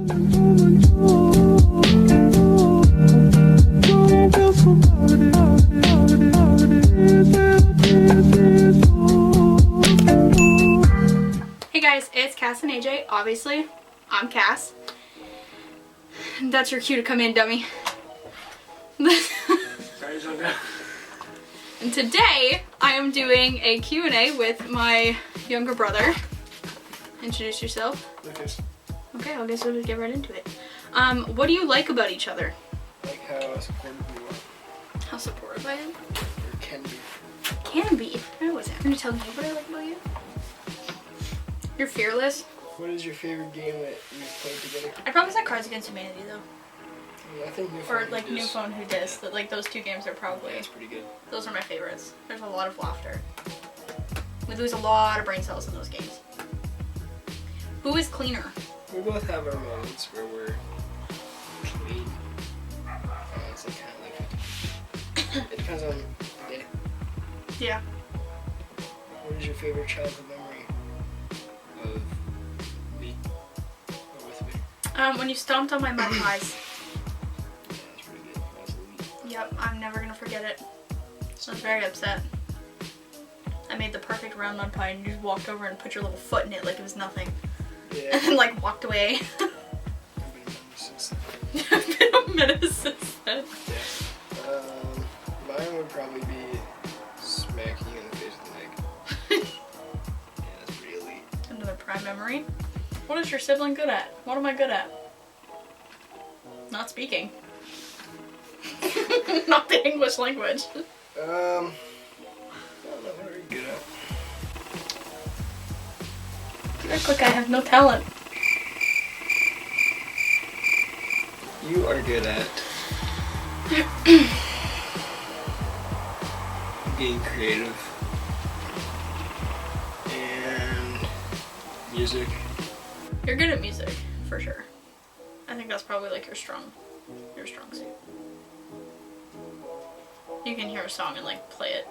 Hey guys, it's Cass and AJ. Obviously, I'm Cass. That's your cue to come in, dummy. And today, I am doing a Q&A with my younger brother. Introduce yourself. Lucas. Okay, I guess we'll just get right into it. What do you like about each other? Like how supportive you are. How supportive I am? Or can be. Can be. I wasn't. Are you telling me what I like about you? You're fearless. What is your favorite game that you've played together? I'd probably say Cards Against Humanity though. Yeah, I think New Or Phone like Who New Dis. Phone Who Dis. Yeah. Like those two games are probably. Yeah, that's pretty good. Those are my favorites. There's a lot of laughter. We lose a lot of brain cells in those games. Who is cleaner? We both have our moments where we're clean. It's like kind of like it depends on the day. Yeah. What is your favorite childhood memory of me or with me? When you stomped on my mud pies. Yeah, that's pretty good. That's elite. Yep, I'm never gonna forget it. I was very upset. I made the perfect round mud pie and you just walked over and put your little foot in it like it was nothing. Yeah. And then like walked away. I've been a menace since then. I've been a menace since then. Yeah. Mine would probably be smacking you in the face with an egg. Yeah, that's pretty elite. Another prime memory. What is your sibling good at? What am I good at? Not speaking. Not the English language. I don't know, what are you good at? Act like I have no talent. You are good at being creative and music. You're good at music, for sure. I think that's probably like your strong suit. You can hear a song and like play it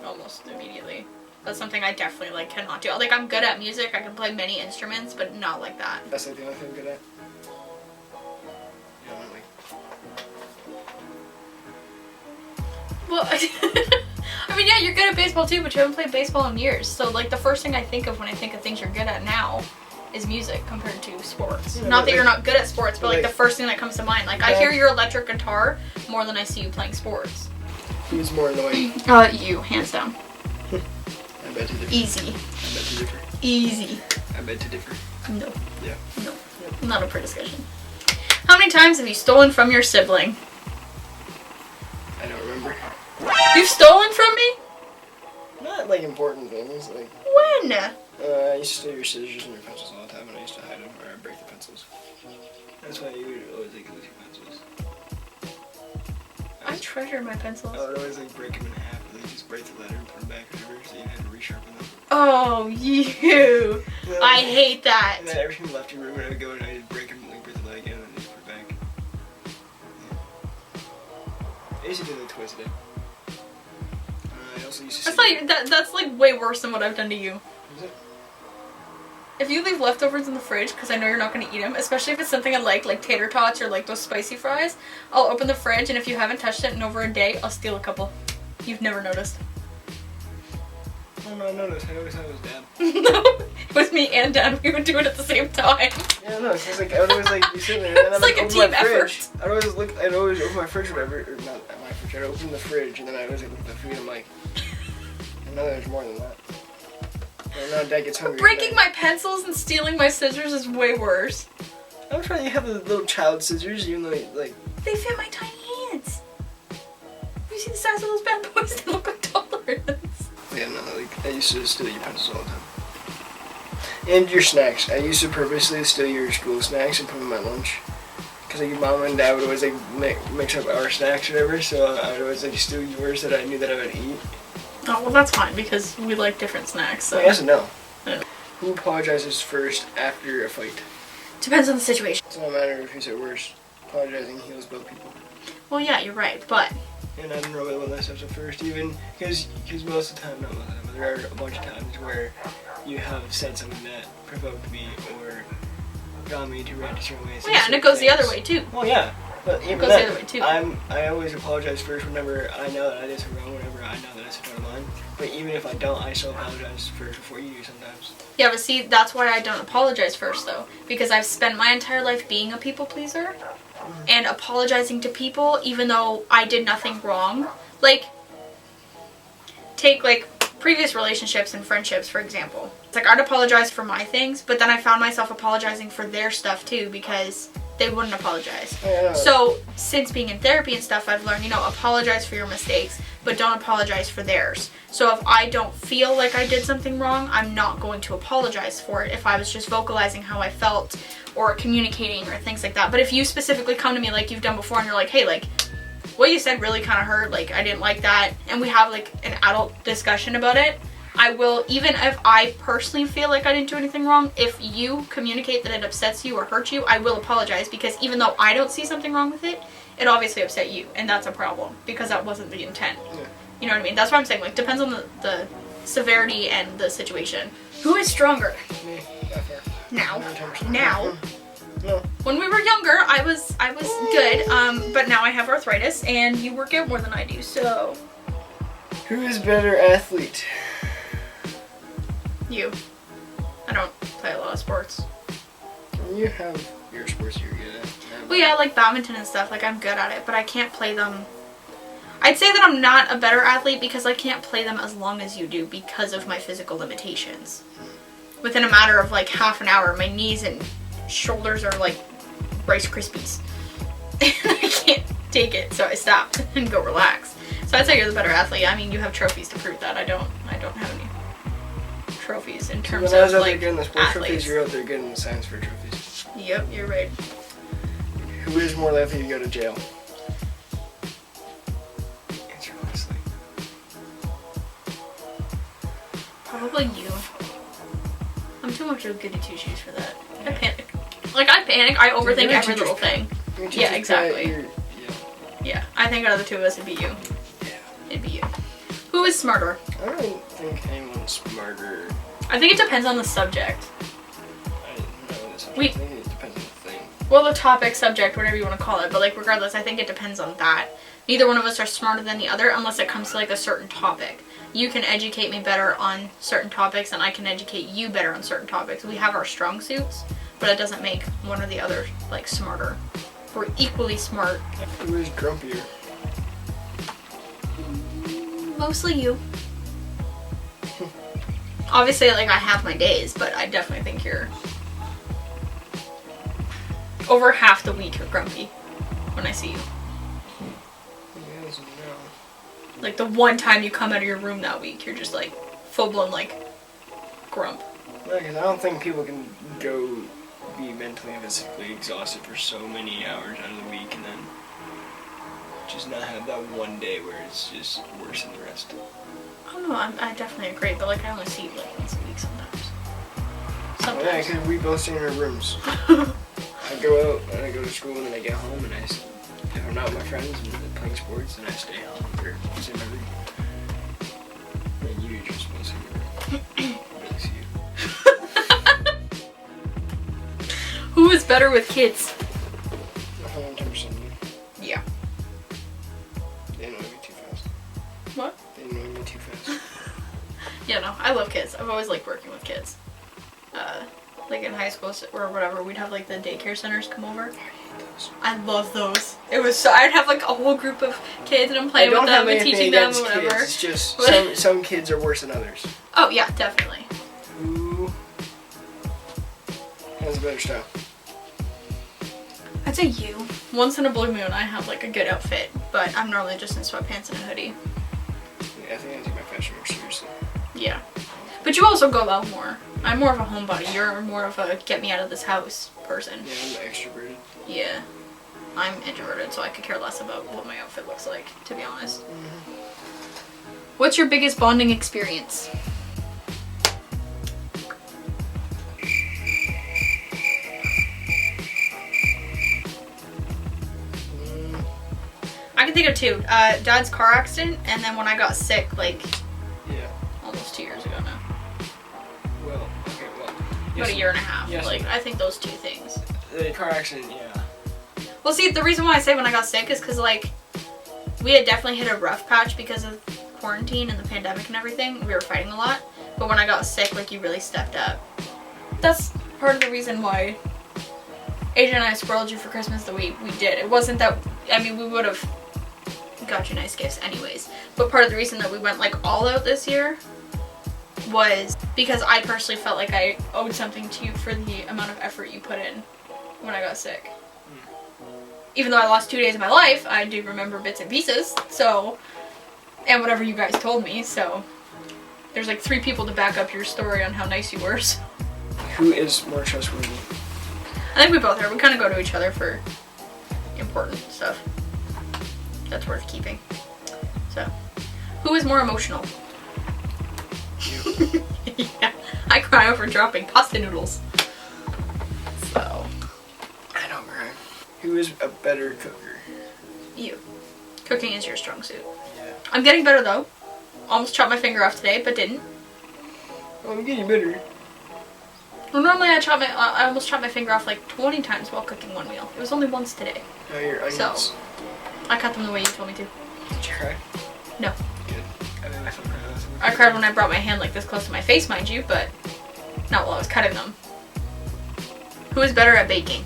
almost immediately. That's something I definitely like cannot do. Like I'm good at music, I can play many instruments, but not like that. That's like the only thing I'm good at. Yeah, I'm like, Well, I mean, yeah, you're good at baseball too, but you haven't played baseball in years. So like the first thing I think of when I think of things you're good at now is music compared to sports. Yeah, Not that like, you're not good at sports, but like like the first thing that comes to mind. Like I hear your electric guitar more than I see you playing sports. who's more annoying? You, hands down. I bet to differ. Easy. I bet to differ. Easy. I bet to differ. No. Yeah. No. Not up for discussion. How many times have you stolen from your sibling? I don't remember. You've stolen from me? Not like important things. Like When? I used to steal your scissors and your pencils all the time, and I used to hide them or I'd break the pencils. That's why you would always like lose your pencils. I treasure my pencils. I would always like break them in half, and like just break the letter and put them back or whatever, so you had to resharpen them. Oh, you. I hate that. And then every time you left your room, and I would go and I'd break them, like break the letter again, and then just put it back. Yeah. I used to do that twice a day. I also used to. That's like way worse than what I've done to you. Is it? If you leave leftovers in the fridge, because I know you're not going to eat them, especially if it's something I like tater tots or like those spicy fries, I'll open the fridge and if you haven't touched it in over a day, I'll steal a couple. You've never noticed. Oh no, I noticed. I always thought it was Dad. No, it was me and Dad. We would do it at the same time. Yeah, no, it's like I would always like be sitting there and then It's I'd like a open my team fridge. effort. I'd always open my fridge or whatever, or not at my fridge. I'd open the fridge and then I'd always like look at the food. I'm like, I know there's more than that. And now Dad gets hungry. Breaking my pencils and stealing my scissors is way worse. I'm trying to have the little child scissors, even though like. They fit my tiny hands. You see the size of those bad boys? They look like toddlers. Yeah, no, like I used to steal your pencils all the time. And your snacks. I used to purposely steal your school snacks and put them in my lunch. Because like your mom and dad would always like mix up our snacks or whatever, so I would always like steal yours that I knew that I would eat. Oh, well that's fine because we like different snacks, so. Yes and no. Yeah. Who apologizes first after a fight? Depends on the situation. It's not a matter of who's at worst. Apologizing heals both people. Well, yeah, you're right, but. And I don't know what that stuff's at first, even because most of the time, not most of the time, but there are a bunch of times where you have said something that provoked me or on me to react a certain way. Well, yeah, and it goes the other way too. Well, yeah. But even goes then, the other way too. I always apologize first whenever I know that I did something wrong, whenever I know that I stepped out of line. But even if I don't, I still apologize first before you do sometimes. Yeah, but see, that's why I don't apologize first, though. Because I've spent my entire life being a people pleaser and apologizing to people even though I did nothing wrong. Like, take, like, previous relationships and friendships, for example. It's like, I'd apologize for my things, but then I found myself apologizing for their stuff, too, because they wouldn't apologize. Yeah. So, since being in therapy and stuff, I've learned, apologize for your mistakes, but don't apologize for theirs. So if I don't feel like I did something wrong, I'm not going to apologize for it if I was just vocalizing how I felt or communicating or things like that. But if you specifically come to me like you've done before and you're like, hey, like, what you said really kind of hurt, like, I didn't like that, and we have, like, an adult discussion about it, I will, even if I personally feel like I didn't do anything wrong, if you communicate that it upsets you or hurts you, I will apologize, because even though I don't see something wrong with it, it obviously upset you, and that's a problem, because that wasn't the intent. Yeah. You know what I mean? That's what I'm saying, like, depends on the severity and the situation. Who is stronger? Me, that far. Now. 110%. Now. No. When we were younger, I was good, but now I have arthritis, and you work out more than I do, so... Who is better athlete? You. I don't play a lot of sports. You have your sports you're good at. Well, yeah, like badminton and stuff, like, I'm good at it, but I can't play them... I'd say that I'm not a better athlete because I can't play them as long as you do because of my physical limitations. Within a matter of, like, half an hour, my knees and shoulders are like Rice Krispies. And I can't take it, so I stop and go relax. So I'd say you're the better athlete. I mean, you have trophies to prove that. I don't have any trophies in terms when I was of, out there like, getting the sports athletes. trophies, you're out there getting the science fair trophies. Yep, you're right. Who is more likely to go to jail? Answer honestly. Probably you. I'm too much of a goody two-shoes for that. I panic. Like, I panic. I overthink every little thing. Yeah, exactly. Yeah, I think out of the two of us, it'd be you. Yeah. It'd be you. Who is smarter? I don't think anyone's smarter. I think it depends on the subject. I didn't know this. I We- think it depends on the thing. Well, the topic, subject, whatever you want to call it. But, like, regardless, I think it depends on that. Neither one of us are smarter than the other unless it comes to, like, a certain topic. You can educate me better on certain topics, and I can educate you better on certain topics. We have our strong suits, but it doesn't make one or the other, like, smarter. We're equally smart. Who is grumpier? Mostly you. Obviously, like, I have my days, but I definitely think you're... Over half the week, you're grumpy when I see you. Yes, no. Like, the one time you come out of your room that week, you're just, like, full-blown, like, grump. Yeah, because I don't think people can go be mentally and physically exhausted for so many hours out of the week and then just not have that one day where it's just worse than the rest. I don't know, I definitely agree, but, like, I only see you, like, once a week sometimes. Well, yeah, Sometimes. because we both stay in our rooms. I go out and I go to school and then I get home and if I'm not with my friends and playing sports, then I stay home or stay in my room. And you just mostly in your room. I really see you. Who is better with kids? 110% you. Yeah. They annoy me too fast. What? They annoy me too fast. Yeah, no, I love kids. I've always liked working with kids. Like in high school or whatever, we'd have like the daycare centers come over. I hate those. I love those. It was so, I'd have like a whole group of kids and I'm playing with them and teaching them or whatever. Kids. It's just some kids are worse than others. Oh yeah, definitely. Who has a better style? I'd say you. Once in a blue moon, I have like a good outfit, but I'm normally just in sweatpants and a hoodie. Yeah, I think I take my fashion more seriously. Yeah. But you also go out more. I'm more of a homebody. You're more of a get me out of this house person. Yeah, I'm extroverted. Yeah. I'm introverted, so I could care less about what my outfit looks like, to be honest. Mm-hmm. What's your biggest bonding experience? I can think of two. Dad's car accident, and then when I got sick, like, Yeah. almost 2 years ago now. Well, okay, well. About a year and a half. Yes. Like, I think those two things. the car accident, yeah. Well, see, the reason why I say when I got sick is because, like, we had definitely hit a rough patch because of quarantine and the pandemic and everything. We were fighting a lot. But when I got sick, like, you really stepped up. That's part of the reason why Adrian and I spoiled you for Christmas the way we did. It wasn't that, I mean, we would have got you nice gifts anyways. But part of the reason that we went, like, all out this year was because I personally felt like I owed something to you for the amount of effort you put in when I got sick. Even though I lost 2 days of my life, I do remember bits and pieces, so, and whatever you guys told me, so there's like 3 people to back up your story on how nice you were, so. Who is more trustworthy? I think we both are. We kind of go to each other for important stuff that's worth keeping. So, who is more emotional? You. Yeah, I cry over dropping pasta noodles. So. I don't cry. Who is a better cooker? You. Cooking is your strong suit. Yeah. I'm getting better though. Almost chopped my finger off today, but didn't. Oh, I'm getting better. Well, normally I almost chopped my finger off like 20 times while cooking one meal. It was only once today. Oh, your onions. So, I cut them the way you told me to. Did you cry? No. Good. I mean, I felt cry. I cried when I brought my hand like this close to my face, mind you, but not while I was cutting them. Who is better at baking?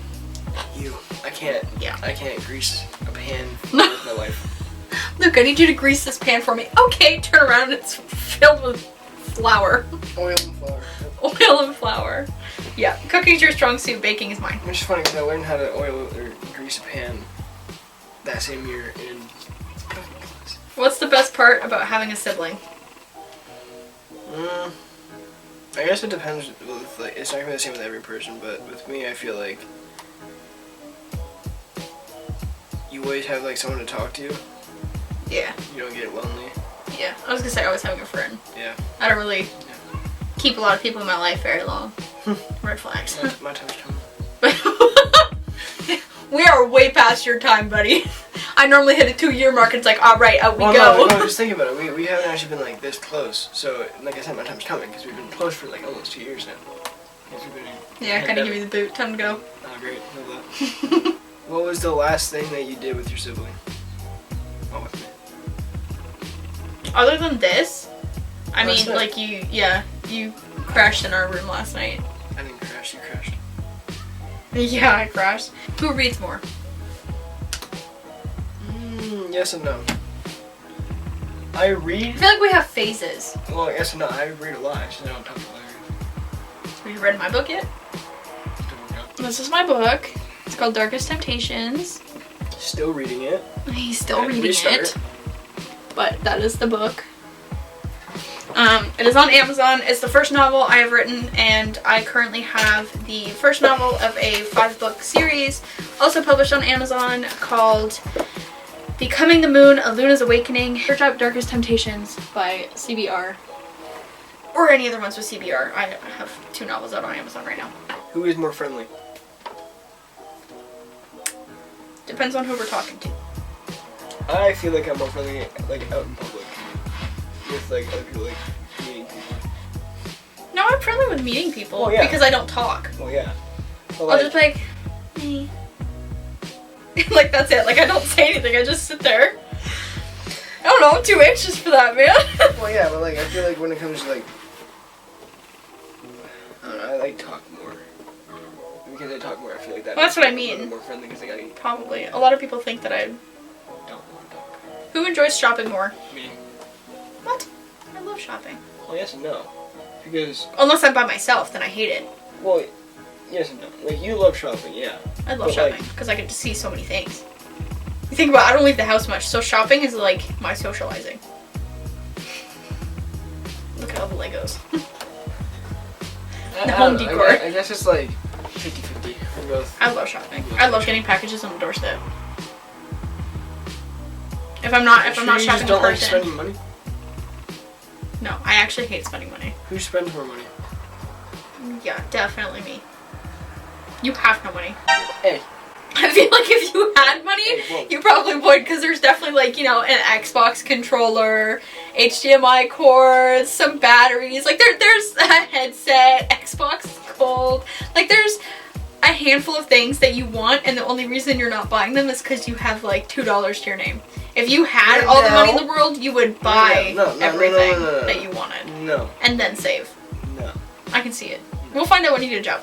You. I can't. Yeah. I can't grease a pan with my wife. Luke, I need you to grease this pan for me. Okay, turn around and it's filled with flour. Oil and flour. Oil and flour. Yeah, cooking's your strong suit, baking is mine. Which is funny because I learned how to oil or grease a pan that same year in cooking class. What's the best part about having a sibling? I guess it depends. With, like, it's not gonna be the same with every person, but with me, I feel like you always have like someone to talk to. Yeah. You don't get lonely. Yeah, I was gonna say always having a friend. Yeah. I don't really keep a lot of people in my life very long. Red flags. My time's coming. We are way past your time, buddy. I normally hit a 2-year mark and it's like, alright, out we go. No, just think about it. We haven't actually been like this close. So, like I said, my time's coming because we've been close for like almost 2 years now. Yeah, kind of give you the boot. Time to go. Oh, great. Love that. What was the last thing that you did with your sibling? Oh, with me. Other than this, I Last mean, night. like you crashed in our room last night. I didn't crash. You crashed. Yeah, I crashed. Who reads more? Yes and no. I read. I feel like we have phases. Well, yes and no. I read a lot. I just don't talk to Larry. Have you read my book yet? This is my book. It's called Darkest Temptations. Still reading it. He's still Had to reading restart. it. But that is the book. It is on Amazon. It's the first novel I have written, and I currently have the first novel of a 5-book series, also published on Amazon, called Becoming the Moon, A Luna's Awakening. Search up Darkest Temptations by CBR. Or any other ones with CBR. I have 2 novels out on Amazon right now. Who is more friendly? Depends on who we're talking to. I feel like I'm more friendly, like out in public, with like other people, like meeting people. No, I'm friendly with meeting people Oh, yeah. because I don't talk. Well, yeah. But, I'll just be like, hey. Like, that's it. Like, I don't say anything. I just sit there. I don't know. I'm too anxious for that, man. well, yeah, but like I feel like when it comes to like, I don't know, I like talk more. Because I talk more, I feel like that. Well, that's what I makes me a mean. little more friendly because like, I Probably. A lot of people think that I don't want to talk. Who enjoys shopping more? Me. What? I love shopping. Well, yes and no. Because, Unless I'm by myself, then I hate it. well, yes and no. Like, you love shopping, yeah. I love But, shopping because I get to see so many things. You think about it, I don't leave the house much, so shopping is like my socializing. Look at all the Legos. The home decor. I guess it's like 50-50 for both. I love shopping. I love getting packages on the doorstep. If I'm not You shopping just in don't like person. spending money? No, I actually hate spending money. Who spends more money? Yeah, definitely me. You have no money. Hey. I feel like if you had money, Hey, whoa. you probably would, because there's definitely, like, you know, an Xbox controller, HDMI cords, some batteries. Like, there's a headset, Xbox Gold. Like, a handful of things that you want, and the only reason you're not buying them is because you have like $2 to your name. If you had all the money in the world, you would buy everything that you wanted. No. And then save. No. I can see it. We'll find out when you get a job.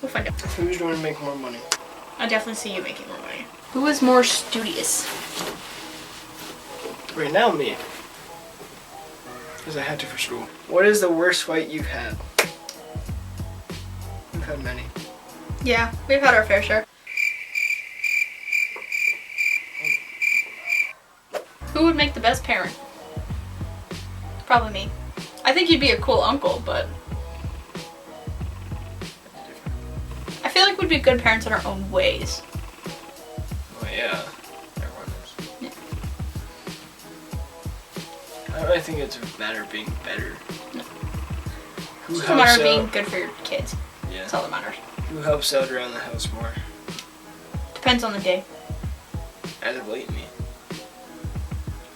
We'll find out. Who's going to make more money? I definitely see you making more money. Who is more studious? Right now, me. Because I had to for school. What is the worst fight you've had? We've had many. Yeah, we've had our fair share. Who would make the best parent? Probably me. I think you'd be a cool uncle, but I feel like we'd be good parents in our own ways. Oh yeah. Everyone is. Yeah. I don't really think it's a matter of being better. No. Who It's a matter of being good for your kids. Yeah. That's all that matters. Who helps out around the house more? Depends on the day. As of late, me.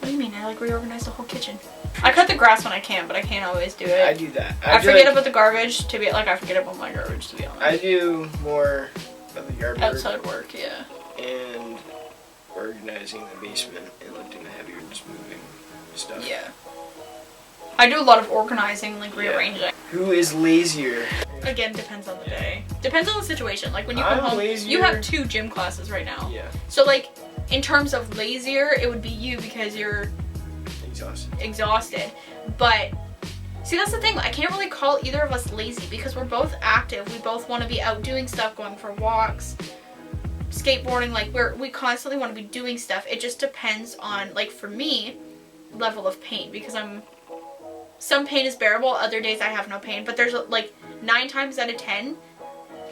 What do you mean? I like reorganize the whole kitchen. I cut the grass when I can, but I can't always do it. I do that. I forget about the garbage to be like I forget about my garbage to be honest. I do more of the yard work. Outside work, yeah. And organizing the basement and lifting the heavier, just moving stuff. Yeah. I do a lot of organizing, like rearranging. Yeah. Who is lazier? Again, depends on the day. Depends on the situation. Like when you come home, lazier. you have 2 gym classes right now. Yeah. So like, in terms of lazier, it would be you because you're exhausted. But see, that's the thing. I can't really call either of us lazy because we're both active. We both want to be out doing stuff, going for walks, skateboarding. Like we constantly want to be doing stuff. It just depends on, like for me, level of pain because some pain is bearable. Other days I have no pain. But there's like 9 times out of 10,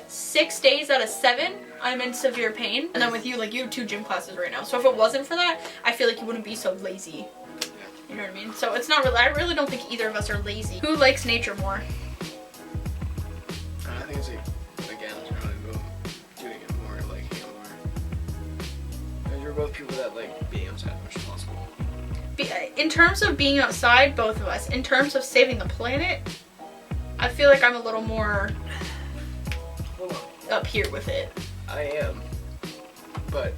6 days out of 7, I'm in severe pain. And then with you, like you have 2 gym classes right now. So if it wasn't for that, I feel like you wouldn't be so lazy. You know what I mean? So it's not really, I really don't think either of us are lazy. Who likes nature more? I think it's like, again, it's probably about doing it more, liking it more. Because we're both people that like being outside as much as possible. In terms of being outside, both of us. In terms of saving the planet, I feel like I'm a little more up here with it. I am. But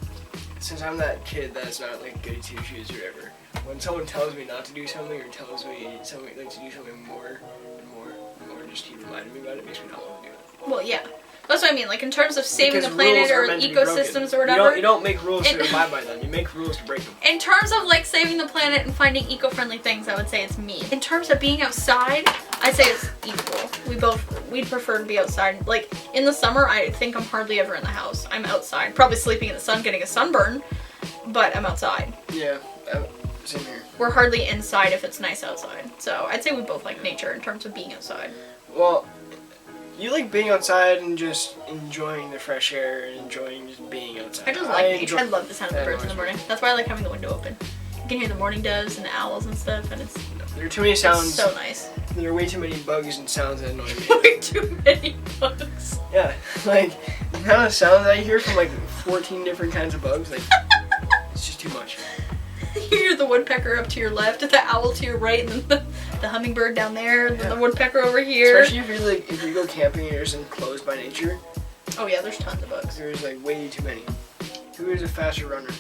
since I'm that kid that's not like goody two shoes or whatever, when someone tells me not to do something or tells me something like to do something more and more and more, just keep reminding me about it, makes me not want to do it. Well, yeah. That's what I mean. Like in terms of saving Because the planet rules are or meant to be ecosystems or broken. whatever. You don't make rules to abide by them. You make rules to break them. In terms of like saving the planet and finding eco-friendly things, I would say it's me. In terms of being outside, I'd say it's equal. We'd prefer to be outside. Like in the summer, I think I'm hardly ever in the house. I'm outside, probably sleeping in the sun, getting a sunburn, but I'm outside. Yeah, same here. We're hardly inside if it's nice outside. So I'd say we both like nature in terms of being outside. Well, you like being outside and just enjoying the fresh air and enjoying just being outside. I just like nature. I love the sound of the birds in the morning. That's why I like having the window open. You can hear the morning doves and the owls and stuff, and it's there are too many sounds. It's so nice. There are way too many bugs and sounds that annoy me. Way too many bugs. Yeah, like the amount of sounds I hear from like 14 different kinds of bugs, like it's just too much. You hear the woodpecker up to your left, the owl to your right, and then the hummingbird down there, and then the woodpecker over here. Especially if you go camping and you're just enclosed by nature. Oh yeah, there's tons of bugs. There's like way too many. Who is a faster runner?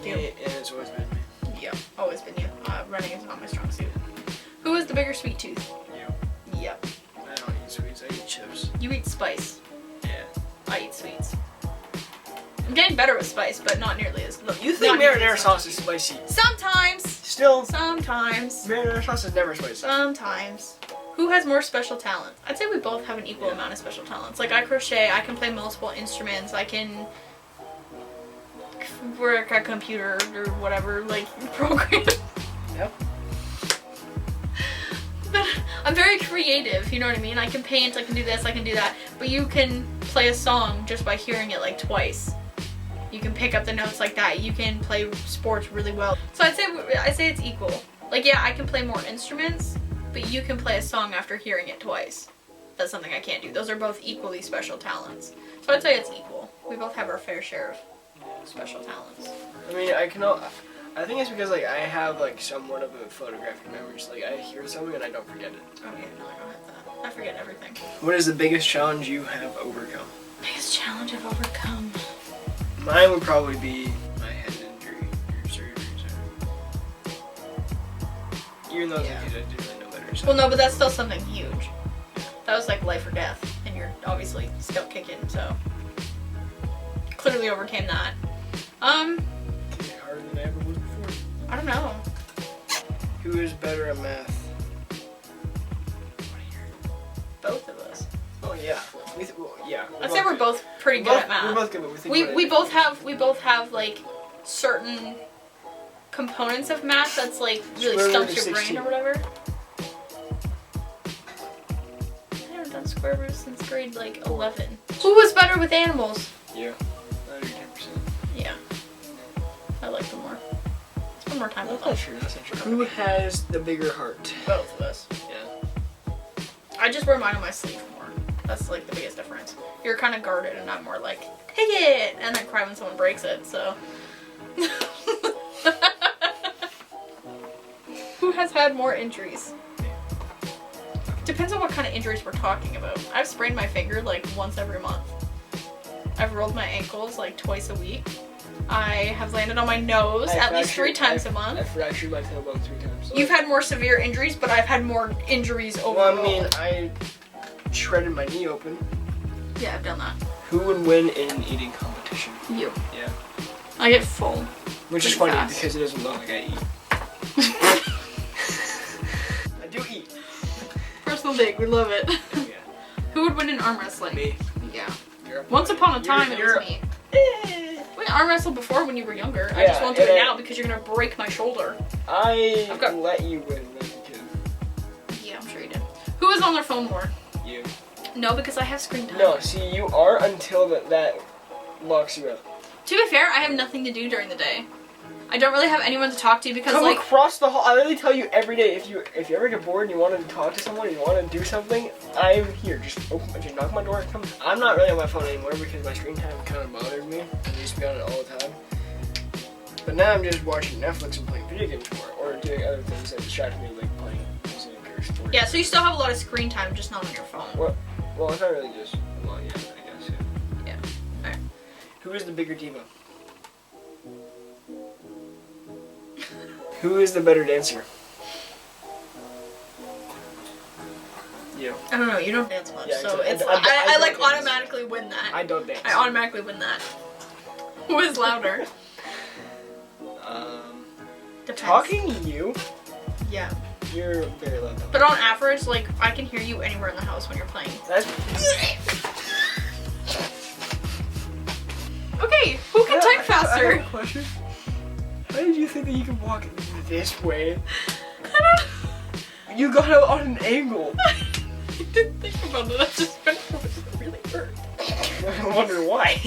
You. Me, and it's always been me. Yeah, always been you. Running is not my strong suit. Who has the bigger sweet tooth? You. Yep. I don't eat sweets, I eat chips. You eat spice. Yeah. I eat sweets. I'm getting better with spice, but not nearly as. You think marinara sauce is spicy? Sometimes. Still. Sometimes. Marinara sauce is never spicy. Sometimes. Who has more special talent? I'd say we both have an equal amount of special talents. Like I crochet, I can play multiple instruments, I can work a computer or whatever, like program. Yep. But I'm very creative, you know what I mean? I can paint, I can do this, I can do that. But you can play a song just by hearing it like twice. You can pick up the notes like that. You can play sports really well. So I'd say it's equal. Like yeah, I can play more instruments, but you can play a song after hearing it twice. That's something I can't do. Those are both equally special talents. So I'd say it's equal. We both have our fair share of special talents. I mean, I think it's because like I have like somewhat of a photographic memory. So, like I hear something and I don't forget it. Oh yeah, no, I don't have that. I forget everything. What is the biggest challenge you have overcome? Biggest challenge I've overcome. Mine would probably be my head injury or surgery. Even though Yeah. I didn't really know better. So. Well, no, but that's still something huge. That was like life or death, and you're obviously still kicking, so clearly overcame that. Kick harder than I ever was before. I don't know. Who is better at math? Both of us. Oh yeah. Yeah. I'd say we're both pretty good at math. We're both good, but we think We both have like certain components of math that's like really Square root stumps of your 16. brain or whatever. I haven't done square root since grade like 11. Who was better with animals? Yeah. 90 or 10%. Yeah, I like them more. Spend more time with That's them. not true. That's not true. Who has the bigger heart? Both of us. Yeah. I just wear mine on my sleeve more. That's like the biggest difference. You're kind of guarded, and I'm more like, take it, and then cry when someone breaks it. So. Who has had more injuries? Depends on what kind of injuries we're talking about. I've sprained my finger like once every month. I've rolled my ankles like twice a week. I have landed on my nose at least 3 times a month. I fractured my tailbone 3 times. So. You've had more severe injuries, but I've had more injuries overall. Well, I mean, I shredded my knee open. Yeah, I've done that. Who would win in an eating competition? You. Yeah. I get full. Which is Pretty funny fast. because it doesn't look like I eat. I do eat. Personal dig, we love it. Yeah. Who would win in arm wrestling? Me. Yeah. You're Once upon a time, it you're- was me. We arm wrestled before when you were younger. I just Yeah, won't do it and now because you're gonna break my shoulder. I've got- let you win as a kid. Yeah, I'm sure you did. Who is on their phone more? You. No, because I have screen time. No, see, you are until that locks you up. To be fair, I have nothing to do during the day. I don't really have anyone to talk to because Come like across the hall. I literally tell you every day if you ever get bored and you want to talk to someone and you want to do something, I'm here. Just knock my door and come. I'm not really on my phone anymore because my screen time kind of bothered me. I used to be on it all the time. But now I'm just watching Netflix and playing video games more, or doing other things that distract me, like playing music or sports. yeah, so you still have a lot of screen time, just not on your phone. Well, it's not really just. Well, yeah, I guess. Yeah. Yeah. Alright. Who is the bigger diva? Who is the better dancer? You. I don't know. You don't dance much, Yeah, so exactly. it's I I like don't dance. automatically win that. I don't dance. I automatically win that. Who is louder? Depends. Talking to you, Yeah. you're very loud. But on average, like I can hear you anywhere in the house when you're playing. That's. Okay, who can type I faster? have a question. How did you think that you could walk this way? I don't. You got out on an angle. I didn't think about it. I just went, oh, it really hurt. I wonder why.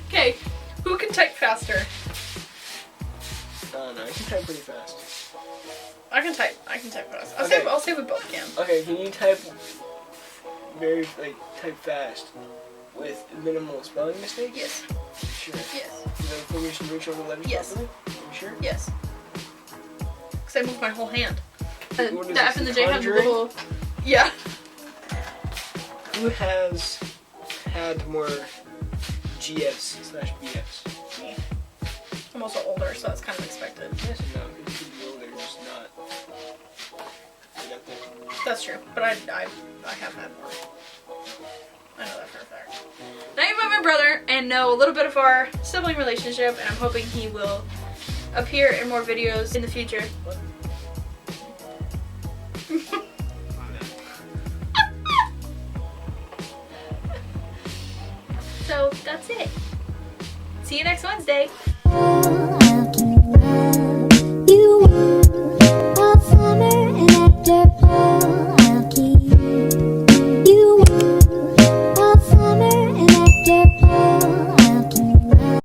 Okay, who can type faster? No, you can type pretty fast. I can type fast. Okay. I'll say we both can. Okay, can you type type fast with minimal spelling mistakes? Yes. Sure. Yes. You know, fingers can reach over the letters Yes. properly? You sure? Yes. Because I moved my whole hand. What The is F this, and the The J have the Conjuring? little. Yeah. Who has had more GS/BS? Me. I'm also older, so that's kind of expected. Yes and no. You should be older, just not. Get up there. That's true, but I have had more. I know that for a fact. Now you met my brother and know a little bit of our sibling relationship, and I'm hoping he will appear in more videos in the future. What? So that's it. See you next Wednesday.